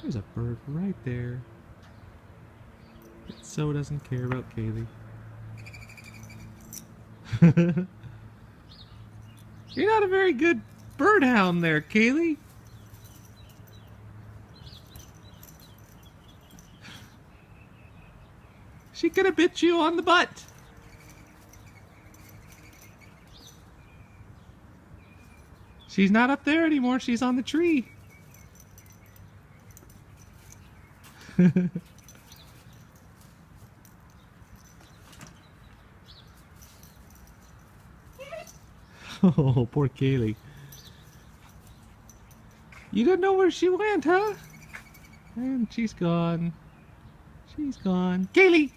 There's a bird right there. It so doesn't care about Kaylee. You're not a very good birdhound there, Kaylee. She could have bit you on the butt. She's not up there anymore. She's on the tree. Oh, poor Kaylee. You don't know where she went, huh? And she's gone. She's gone. Kaylee!